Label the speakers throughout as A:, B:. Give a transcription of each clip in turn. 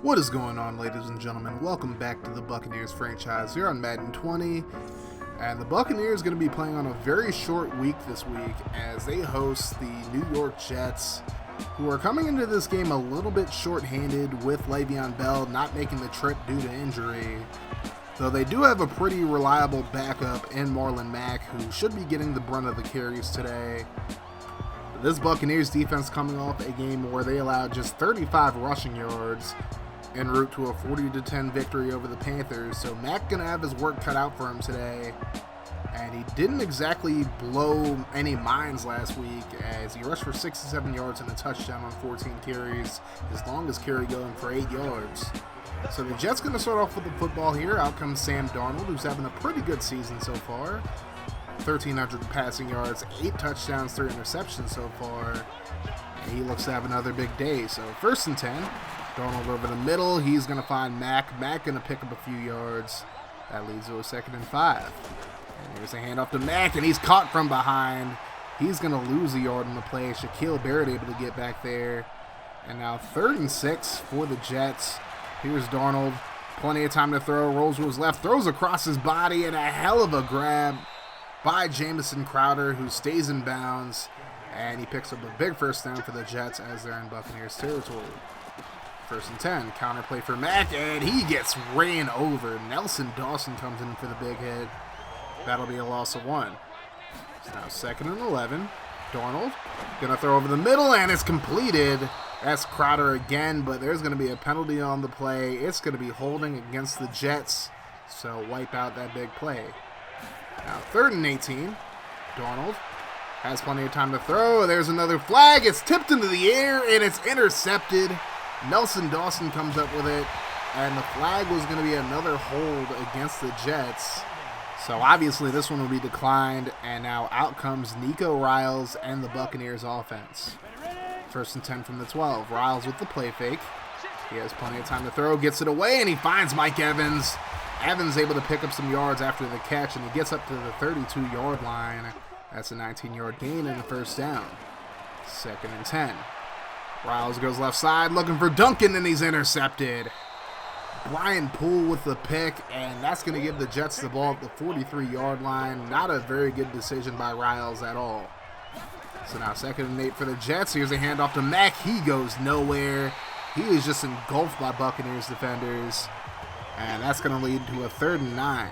A: What is going on, ladies and gentlemen? Welcome back to the Buccaneers franchise here on Madden 20. And the Buccaneers are going to be playing on a very short week this week as they host the New York Jets, who are coming into this game a little bit short-handed with Le'Veon Bell not making the trip due to injury. Though they do have a pretty reliable backup in Marlon Mack, who should be getting the brunt of the carries today. This Buccaneers defense coming off a game where they allowed just 35 rushing yards en route to a 40-10 victory over the Panthers, so Mack gonna have his work cut out for him today. And he didn't exactly blow any minds last week as he rushed for 67 yards and a touchdown on 14 carries, his longest carry going for 8 yards. So the Jets gonna start off with the football here. Out comes Sam Darnold, who's having a pretty good season so far. 1,300 passing yards, 8 touchdowns, 3 interceptions so far. And he looks to have another big day. So 1st and 10. Darnold over the middle. He's going to find Mack. Mack going to pick up a few yards. That leads to a 2nd and 5. And here's a handoff to Mack, and he's caught from behind. He's going to lose a yard on the play. Shaquille Barrett able to get back there. And now 3rd and 6 for the Jets. Here's Darnold. Plenty of time to throw. Rolls to his left. Throws across his body, and a hell of a grab by Jamison Crowder, who stays in bounds. And he picks up a big 1st down for the Jets as they're in Buccaneers territory. 1st and 10, counter play for Mack, and he gets ran over. Nelson Dawson comes in for the big hit. That'll be a loss of 1. It's now 2nd and 11. Darnold gonna throw over the middle, and it's completed. That's Crowder again, but there's gonna be a penalty on the play. It's gonna be holding against the Jets, so wipe out that big play. Now 3rd and 18. Darnold has plenty of time to throw. There's another flag. It's tipped into the air, and it's intercepted. Nelson Dawson comes up with it, and the flag was going to be another hold against the Jets. So obviously this one will be declined, and now out comes Nico Riles and the Buccaneers offense. 1st and 10 from the 12. Riles with the play fake. He has plenty of time to throw, gets it away, and he finds Mike Evans. Evans able to pick up some yards after the catch, and he gets up to the 32-yard line. That's a 19-yard gain and a 1st down. 2nd and 10. Riles goes left side looking for Duncan, and he's intercepted. Brian Poole with the pick, and that's going to give the Jets the ball at the 43-yard line. Not a very good decision by Riles at all. So now 2nd and 8 for the Jets. Here's a handoff to Mack. He goes nowhere. He is just engulfed by Buccaneers defenders. And that's going to lead to a 3rd and 9.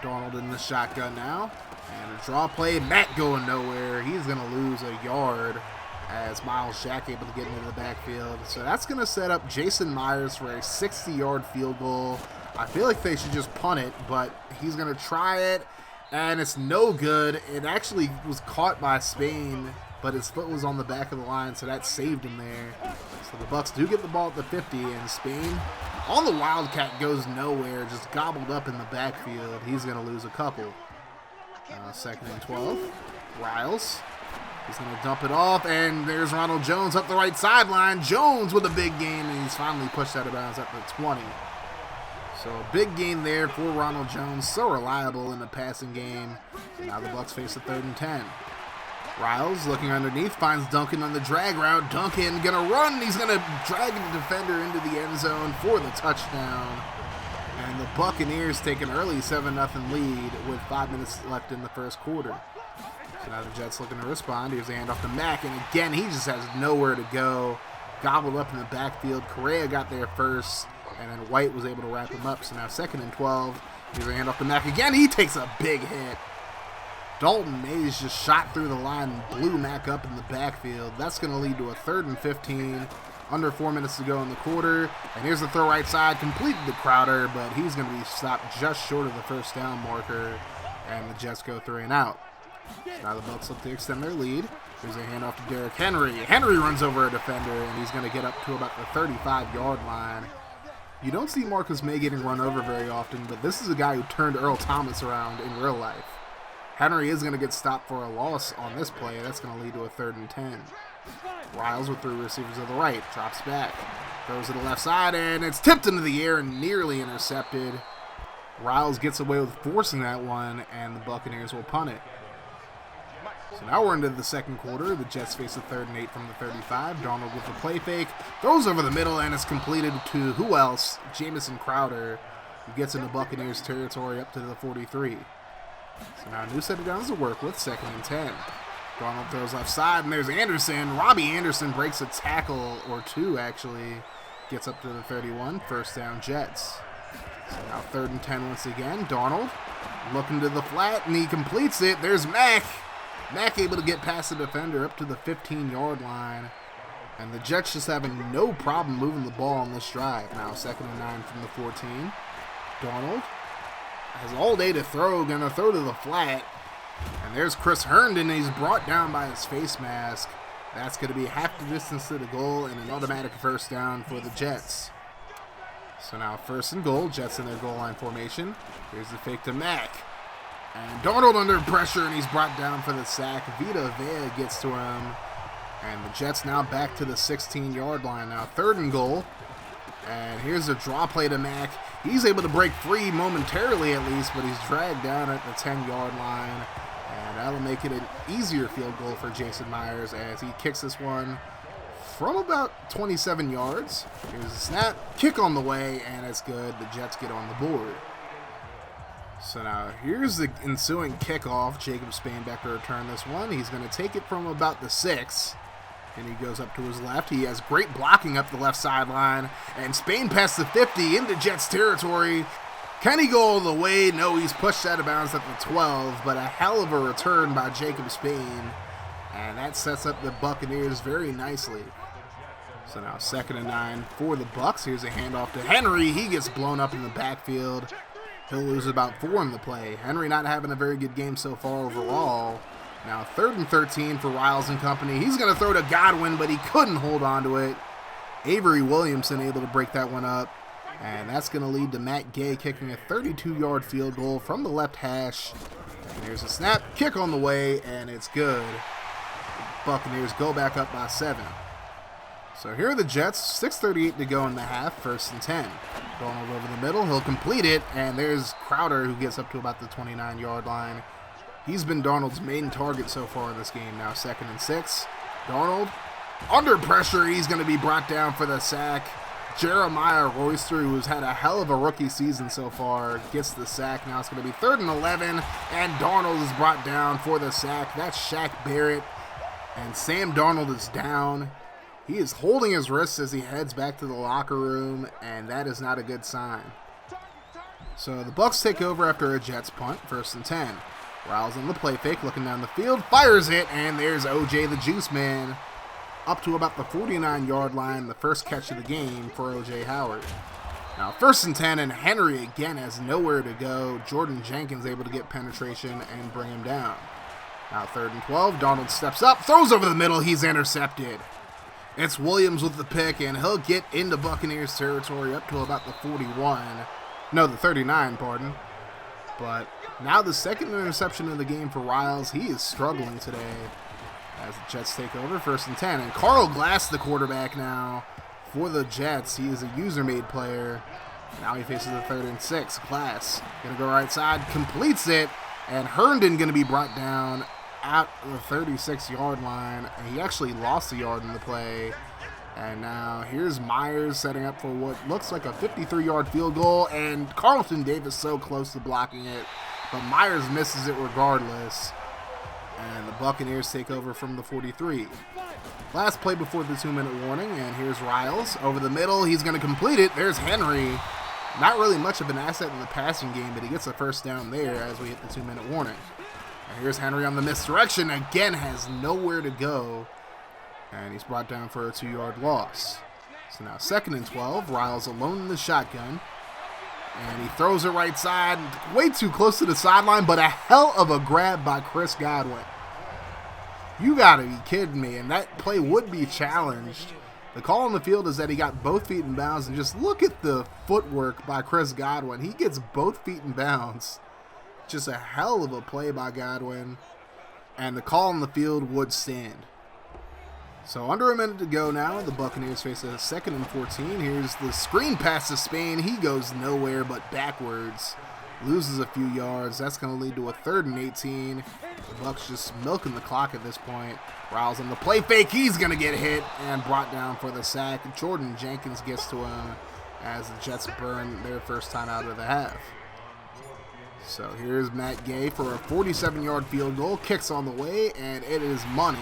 A: Darnold in the shotgun now. And a draw play. Mack going nowhere. He's going to lose a yard as Miles Jack able to get into the backfield. So that's going to set up Jason Myers for a 60-yard field goal. I feel like they should just punt it, but he's going to try it, and it's no good. It actually was caught by Spain, but his foot was on the back of the line, so that saved him there. So the Bucs do get the ball at the 50, and Spain on the Wildcat goes nowhere, just gobbled up in the backfield. He's going to lose a couple. 2nd and 12. Riles. He's going to dump it off, and there's Ronald Jones up the right sideline. Jones with a big gain, and he's finally pushed out of bounds at the 20. So a big gain there for Ronald Jones, so reliable in the passing game. Now the Bucs face a 3rd and 10. Riles looking underneath, finds Duncan on the drag route. Duncan going to run. He's going to drag the defender into the end zone for the touchdown. And the Buccaneers take an early 7-0 lead with 5 minutes left in the 1st quarter. So now the Jets looking to respond. Here's a handoff to Mack, and again, he just has nowhere to go. Gobbled up in the backfield. Correa got there first, and then White was able to wrap him up. So now 2nd and 12. Here's a handoff to Mack again. He takes a big hit. Dalton Mays just shot through the line and blew Mack up in the backfield. That's going to lead to a 3rd and 15. Under 4 minutes to go in the quarter. And here's the throw right side. Completed to Crowder, but he's going to be stopped just short of the 1st down marker. And the Jets go 3 and out. Now the Bucs look to extend their lead. There's a handoff to Derrick Henry. Henry runs over a defender, and he's going to get up to about the 35-yard line. You don't see Marcus May getting run over very often, but this is a guy who turned Earl Thomas around in real life. Henry is going to get stopped for a loss on this play. That's going to lead to a 3rd and 10. Riles with 3 receivers to the right. Drops back. Throws to the left side, and it's tipped into the air and nearly intercepted. Riles gets away with forcing that one, and the Buccaneers will punt it. So now we're into the second quarter. The Jets face a 3rd and 8 from the 35. Darnold with the play fake. Throws over the middle, and it's completed to who else? Jamison Crowder, who gets into Buccaneers territory up to the 43. So now a new set of downs to work with, 2nd and 10. Darnold throws left side, and there's Anderson. Robbie Anderson breaks a tackle, or two actually. Gets up to the 31, 1st down Jets. So now 3rd and 10 once again. Darnold looking to the flat, and he completes it. There's Mack. Mack able to get past the defender up to the 15-yard line. And the Jets just having no problem moving the ball on this drive. Now 2nd and 9 from the 14. Darnold has all day to throw, gonna throw to the flat. And there's Chris Herndon, and he's brought down by his face mask. That's going to be half the distance to the goal and an automatic 1st down for the Jets. So now 1st and goal, Jets in their goal line formation. Here's the fake to Mack. And Darnold under pressure, and he's brought down for the sack. Vita Vea gets to him. And the Jets now back to the 16-yard line. Now 3rd and goal. And here's a draw play to Mack. He's able to break free momentarily at least, but he's dragged down at the 10-yard line. And that'll make it an easier field goal for Jason Myers as he kicks this one from about 27 yards. Here's a snap, kick on the way, and it's good. The Jets get on the board. So now here's the ensuing kickoff. Jacob Spain back to return this one. He's going to take it from about the 6, and he goes up to his left. He has great blocking up the left sideline, and Spain past the 50 into Jets territory. Can he go all the way? No, he's pushed out of bounds at the 12, but a hell of a return by Jacob Spain, and that sets up the Buccaneers very nicely. So now 2nd and 9 for the Bucs. Here's a handoff to Henry. He gets blown up in the backfield. He'll lose about 4 in the play. Henry not having a very good game so far overall. Now 3rd and 13 for Riles and company. He's going to throw to Godwin, but he couldn't hold on to it. Avery Williamson able to break that one up. And that's going to lead to Matt Gay kicking a 32-yard field goal from the left hash. And there's a snap, kick on the way, and it's good. The Buccaneers go back up by 7. So here are the Jets, 6:38 to go in the half, 1st and 10. Darnold over the middle, he'll complete it, and there's Crowder who gets up to about the 29-yard line. He's been Darnold's main target so far in this game. Now 2nd and 6. Darnold under pressure, he's going to be brought down for the sack. Jeremiah Royster, who's had a hell of a rookie season so far, gets the sack. Now it's going to be 3rd and 11, and Darnold is brought down for the sack. That's Shaq Barrett, and Sam Darnold is down. He is holding his wrists as he heads back to the locker room, and that is not a good sign. So the Bucs take over after a Jets punt, 1st and 10. Riles on the play fake, looking down the field, fires it, and there's OJ the Juice Man. Up to about the 49-yard line, the first catch of the game for O.J. Howard. Now 1st and 10, and Henry again has nowhere to go. Jordan Jenkins able to get penetration and bring him down. Now 3rd and 12, Darnold steps up, throws over the middle, he's intercepted. It's Williams with the pick, and he'll get into Buccaneers territory up to about the 41. No, the 39, pardon. But now the 2nd interception of the game for Riles. He is struggling today. As the Jets take over, 1st and 10. And Carl Glass, the quarterback now for the Jets. He is a user-made player. Now he faces the 3rd and 6. Glass going to go right side, completes it. And Herndon going to be brought down at the 36-yard line. And he actually lost a yard in the play. And now here's Myers setting up for what looks like a 53-yard field goal. And Carlton Davis so close to blocking it. But Myers misses it regardless. And the Buccaneers take over from the 43. Last play before the 2-minute warning, and here's Riles. Over the middle, he's going to complete it. There's Henry. Not really much of an asset in the passing game, but he gets a 1st down there as we hit the 2-minute warning. And here's Henry on the misdirection. Again, has nowhere to go. And he's brought down for a 2-yard loss. So now 2nd and 12. Riles alone in the shotgun. And he throws it right side, way too close to the sideline, but a hell of a grab by Chris Godwin. You gotta be kidding me, and that play would be challenged. The call on the field is that he got both feet in bounds, and just look at the footwork by Chris Godwin. He gets both feet in bounds. Just a hell of a play by Godwin, and the call on the field would stand. So under a minute to go now, the Buccaneers face a 2nd and 14. Here's the screen pass to Spain. He goes nowhere but backwards. loses a few yards. That's going to lead to a 3rd and 18. The Bucs just milking the clock at this point. Riles on the play fake. He's going to get hit and brought down for the sack. Jordan Jenkins gets to him as the Jets burn their first time out of the half. So here's Matt Gay for a 47-yard field goal. Kicks on the way, and it is money.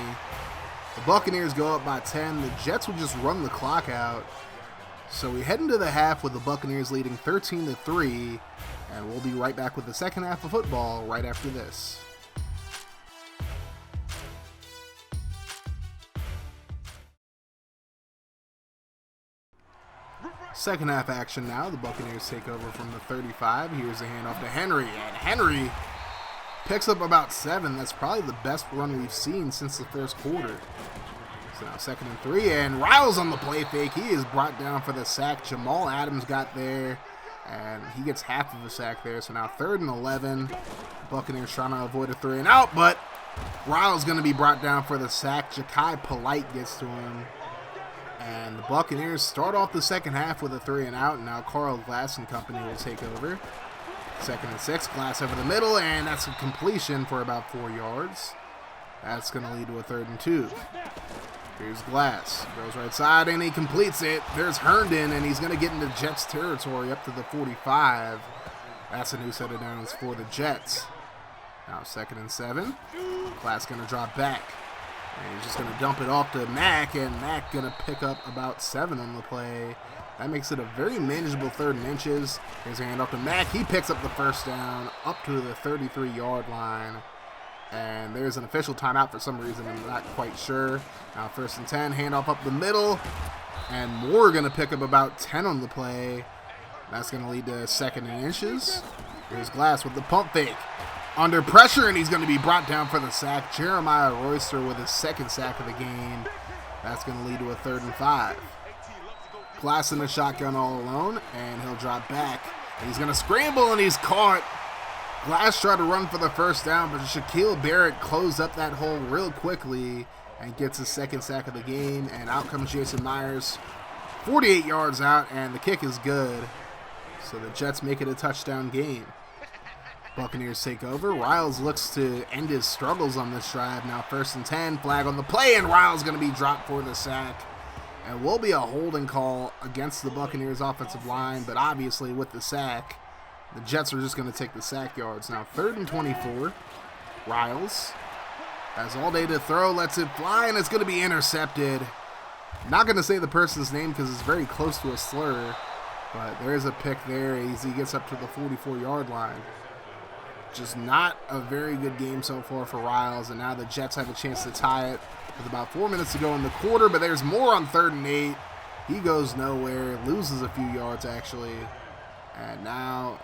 A: The Buccaneers go up by 10. The Jets will just run the clock out. So we head into the half with the Buccaneers leading 13-3, and we'll be right back with the second half of football right after this. Second half action now. The Buccaneers take over from the 35. Here's a handoff to Henry, and Henry picks up about 7. That's probably the best run we've seen since the first quarter. So now 2nd and 3, and Riles on the play fake. He is brought down for the sack. Jamal Adams got there, and he gets half of the sack there. So now 3rd and 11. Buccaneers trying to avoid a 3 and out, but Riles going to be brought down for the sack. Ja'Kai Polite gets to him. And the Buccaneers start off the second half with a 3 and out, and now Carl Glass and company will take over. 2nd and 6, Glass over the middle, and that's a completion for about 4 yards. That's going to lead to a 3rd and 2. Here's Glass, goes right side, and he completes it. There's Herndon, and he's going to get into Jets territory up to the 45. That's a new set of downs for the Jets. Now 2nd and 7. Glass going to drop back. And he's just going to dump it off to Mack, and Mack going to pick up about 7 on the play. That makes it a very manageable 3rd and inches. Here's a handoff to Mack. He picks up the first down up to the 33-yard line. And there's an official timeout for some reason. I'm not quite sure. Now 1st and 10, handoff up the middle. And Moore going to pick up about 10 on the play. That's going to lead to 2nd and inches. Here's Glass with the pump fake. Under pressure, and he's going to be brought down for the sack. Jeremiah Royster with his 2nd sack of the game. That's going to lead to a 3rd and 5. Glass in the shotgun all alone, and he'll drop back. And he's going to scramble, and he's caught. Glass tried to run for the first down, but Shaquille Barrett closed up that hole real quickly and gets his 2nd sack of the game. And out comes Jason Myers, 48 yards out, and the kick is good. So the Jets make it a touchdown game. Buccaneers take over. Riles looks to end his struggles on this drive. Now 1st and 10, flag on the play, and Riles going to be dropped for the sack. And will be a holding call against the Buccaneers offensive line, but obviously with the sack, the Jets are just going to take the sack yards. Now 3rd and 24. Riles has all day to throw, lets it fly, and it's going to be intercepted. Not going to say the person's name because it's very close to a slur, but there's a pick there as he gets up to the 44-yard line. Just not a very good game so far for Riles, and now the Jets have a chance to tie it with about 4 minutes to go in the quarter, but there's more on 3rd and 8. He goes nowhere, loses a few yards actually, and now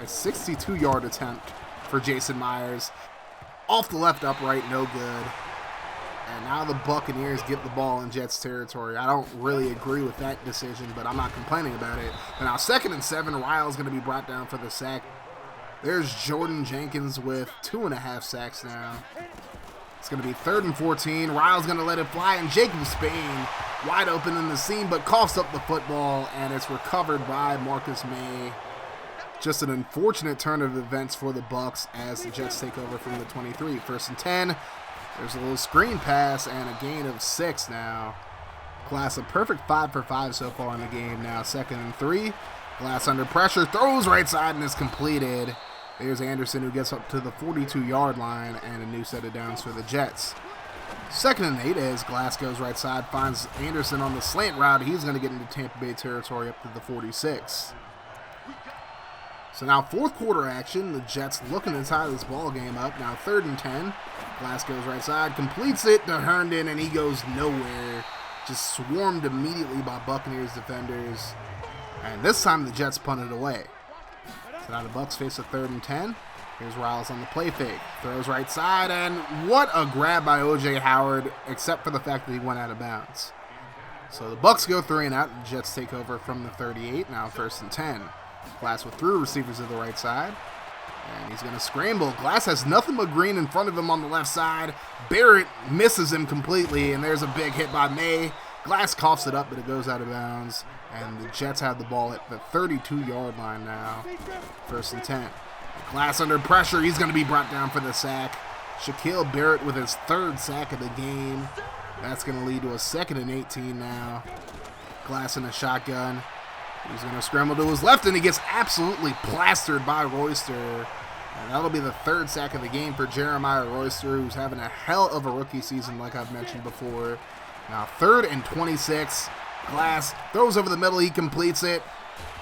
A: a 62-yard attempt for Jason Myers. Off the left upright, no good. And now the Buccaneers get the ball in Jets territory. I don't really agree with that decision, but I'm not complaining about it. And now 2nd and 7, Riles going to be brought down for the sack. There's Jordan Jenkins with 2.5 sacks now. It's going to be 3rd and 14. Riles going to let it fly, and Jacob Spain wide open in the seam, but coughs up the football, and it's recovered by Marcus May. Just an unfortunate turn of events for the Bucs as the Jets take over from the 23. 1st and 10. There's a little screen pass and a gain of 6 now. Glass a perfect 5 for 5 so far in the game. Now 2nd and 3. Glass under pressure, throws right side, and is completed. There's Anderson, who gets up to the 42-yard line, and a new set of downs for the Jets. 2nd and 8 as Glass goes right side, finds Anderson on the slant route. He's going to get into Tampa Bay territory up to the 46. So now 4th quarter action. The Jets looking to tie this ball game up. Now 3rd and 10. Glass goes right side, completes it to Herndon, and he goes nowhere. Just swarmed immediately by Buccaneers defenders. And this time the Jets punted away. So now the Bucs face a 3rd and 10. Here's Riles on the play fake. Throws right side, and what a grab by O.J. Howard, except for the fact that he went out of bounds. So the Bucs go 3 and out. The Jets take over from the 38. Now 1st and 10. Glass with 3 receivers to the right side. And he's going to scramble. Glass has nothing but green in front of him on the left side. Barrett misses him completely, and there's a big hit by May. Glass coughs it up, but it goes out of bounds. And the Jets have the ball at the 32-yard line now. 1st and 10. Glass under pressure. He's going to be brought down for the sack. Shaquille Barrett with his 3rd sack of the game. That's going to lead to a 2nd and 18 now. Glass in a shotgun. He's going to scramble to his left, and he gets absolutely plastered by Royster. And that'll be the 3rd sack of the game for Jeremiah Royster, who's having a hell of a rookie season like I've mentioned before. Now 3rd and 26. Glass throws over the middle. He completes it.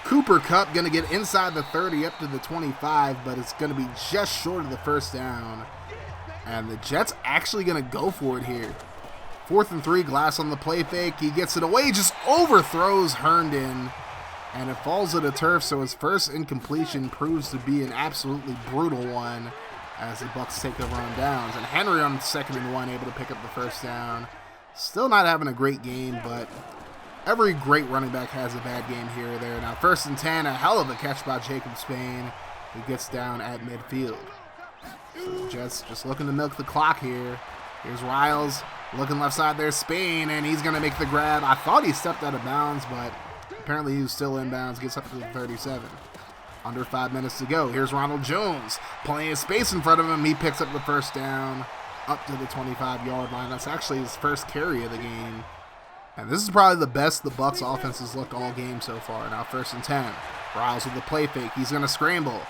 A: Cooper Kupp going to get inside the 30 up to the 25, but it's going to be just short of the 1st down. And the Jets actually going to go for it here. 4th and 3, Glass on the play fake. He gets it away, just overthrows Herndon, and it falls to the turf, so his first incompletion proves to be an absolutely brutal one as the Bucs take over on downs. And Henry on 2nd and 1, able to pick up the 1st down. Still not having a great game, but every great running back has a bad game here or there. Now 1st and 10, a hell of a catch by Jacob Spain, who gets down at midfield. So the Jets just looking to milk the clock here. Here's Riles, looking left side there, Spain, and he's going to make the grab. I thought he stepped out of bounds, but apparently he was still in bounds, gets up to the 37. Under 5 minutes to go. Here's Ronald Jones, plenty of space in front of him. He picks up the 1st down up to the 25-yard line. That's actually his 1st carry of the game. And this is probably the best the Bucs offense has looked all game so far. Now 1st and 10. Riles with the play fake. He's going to scramble.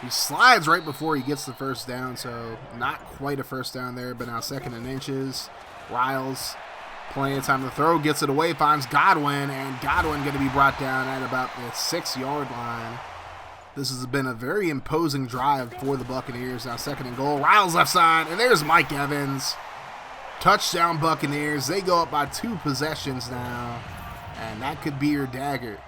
A: He slides right before he gets the 1st down, so not quite a 1st down there, but now 2nd and inches. Riles, plenty of time to throw, gets it away, finds Godwin, and Godwin going to be brought down at about the 6-yard line. This has been a very imposing drive for the Buccaneers. Now 2nd and goal. Riles left side, and there's Mike Evans. Touchdown Buccaneers. They go up by 2 possessions now, and that could be your dagger.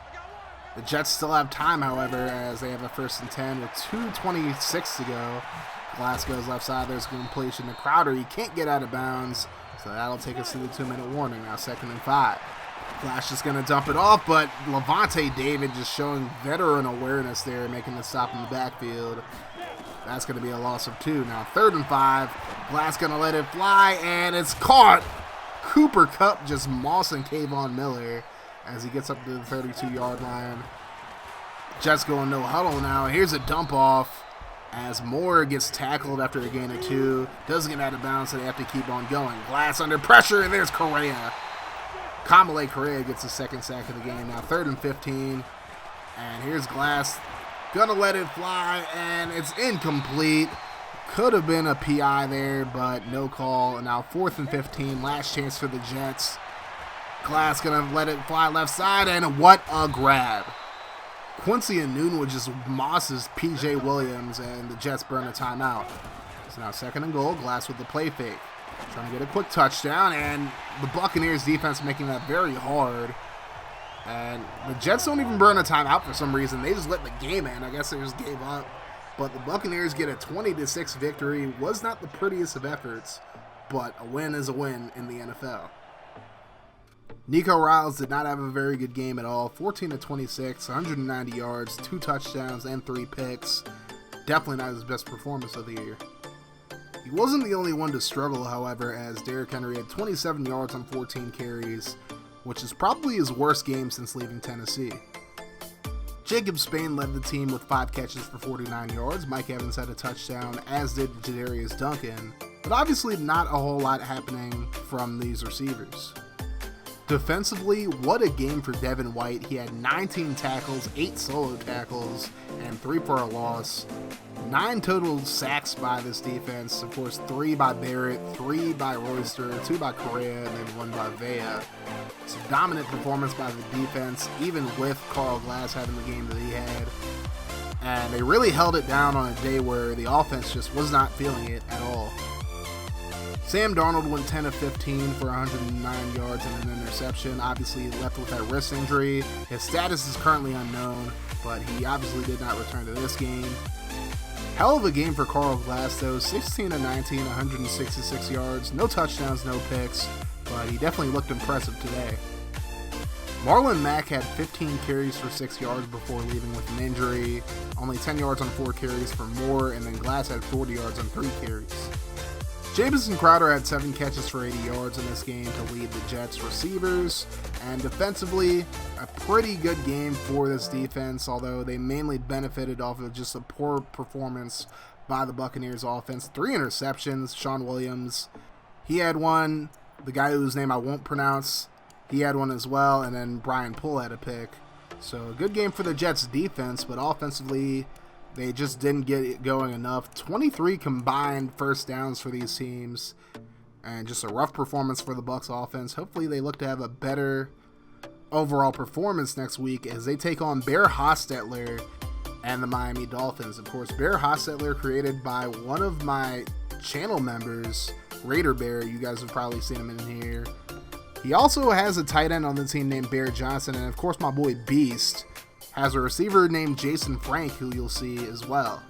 A: The Jets still have time, however, as they have a 1st and 10 with 2:26 to go. Glass goes left side. There's a completion to Crowder. He can't get out of bounds, so that'll take us to the 2-minute warning. Now 2nd and 5. Glass just going to dump it off, but Levante David just showing veteran awareness there, making the stop in the backfield. That's going to be a loss of 2. Now 3rd and 5. Glass going to let it fly, and it's caught. Cooper Kupp just mossing Kayvon Miller as he gets up to the 32-yard line. Jets going no huddle now. Here's a dump off as Moore gets tackled after a gain of 2. Doesn't get out of bounds, so they have to keep on going. Glass under pressure, and there's Correa. Kamale Correa gets the 2nd sack of the game. Now 3rd and 15. And here's Glass. Gonna let it fly, and it's incomplete. Could have been a PI there, but no call. And now 4th and 15. Last chance for the Jets. Glass gonna let it fly left side, and what a grab. Quincy Enunwa just mosses P.J. Williams, and the Jets burn a timeout. So now 2nd and goal. Glass with the play fake. Trying to get a quick touchdown, and the Buccaneers defense making that very hard. And the Jets don't even burn a timeout for some reason. They just let the game end. I guess they just gave up. But the Buccaneers get a 20-6 victory. Was not the prettiest of efforts, but a win is a win in the NFL. Nico Riles did not have a very good game at all. 14-26, 190 yards, 2 touchdowns, and 3 picks. Definitely not his best performance of the year. He wasn't the only one to struggle, however, as Derrick Henry had 27 yards on 14 carries, which is probably his worst game since leaving Tennessee. Jacob Spain led the team with 5 catches for 49 yards. Mike Evans had a touchdown, as did Jadarius Duncan, but obviously not a whole lot happening from these receivers. Defensively, what a game for Devin White. He had 19 tackles, 8 solo tackles, and 3 for a loss. 9 total sacks by this defense. Of course, 3 by Barrett, 3 by Royster, 2 by Correa, and then 1 by Vea. It's a dominant performance by the defense, even with Carl Glass having the game that he had. And they really held it down on a day where the offense just was not feeling it at all. Sam Darnold went 10 of 15 for 109 yards and an interception. Obviously, he left with that wrist injury. His status is currently unknown, but he obviously did not return to this game. Hell of a game for Carl Glass, though. 16 of 19, 166 yards. No touchdowns, no picks, but he definitely looked impressive today. Marlon Mack had 15 carries for 6 yards before leaving with an injury. Only 10 yards on 4 carries for Moore, and then Glass had 40 yards on 3 carries. Jamison Crowder had 7 catches for 80 yards in this game to lead the Jets receivers, and defensively, a pretty good game for this defense, although they mainly benefited off of just a poor performance by the Buccaneers offense. 3 interceptions. Sean Williams, he had one. The guy whose name I won't pronounce, he had one as well, and then Brian Poole had a pick. So a good game for the Jets defense, but offensively, they just didn't get it going enough. 23 combined first downs for these teams, and just a rough performance for the Bucs offense. Hopefully they look to have a better overall performance next week as they take on Bear Hostetler and the Miami Dolphins. Of course, Bear Hostetler, created by one of my channel members, Raider Bear. You guys have probably seen him in here. He also has a tight end on the team named Bear Johnson, and of course my boy Beast has a receiver named Jason Frank, who you'll see as well.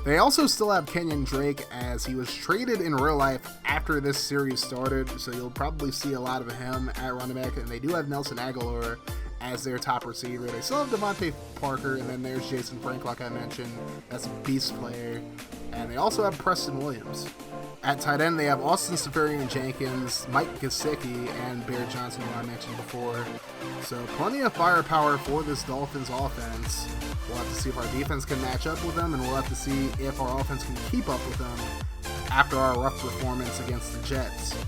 A: They also still have Kenyon Drake, as he was traded in real life after this series started, so you'll probably see a lot of him at running back. And they do have Nelson Aguilar as their top receiver. They still have Devontae Parker, and then there's Jason Frank, like I mentioned. That's a beast player. And they also have Preston Williams. At tight end, they have Austin Seferian-Jenkins, Mike Gesicki, and Bear Johnson, who I mentioned before. So plenty of firepower for this Dolphins offense. We'll have to see if our defense can match up with them, and we'll have to see if our offense can keep up with them after our rough performance against the Jets.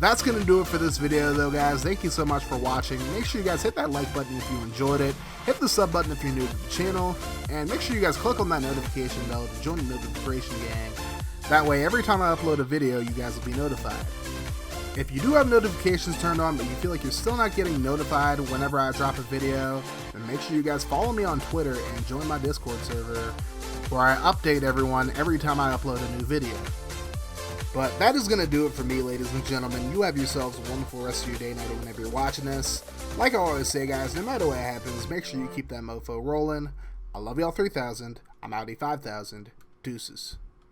A: That's going to do it for this video, though, guys. Thank you so much for watching. Make sure you guys hit that like button if you enjoyed it. Hit the sub button if you're new to the channel. And make sure you guys click on that notification bell to join the notification gang. That way, every time I upload a video, you guys will be notified. If you do have notifications turned on, but you feel like you're still not getting notified whenever I drop a video, then make sure you guys follow me on Twitter and join my Discord server, where I update everyone every time I upload a new video. But that is going to do it for me, ladies and gentlemen. You have yourselves a wonderful rest of your day, night, or whenever you're watching this. Like I always say, guys, no matter what happens, make sure you keep that mofo rolling. I love y'all 3000. I'm Audi 5000. Deuces.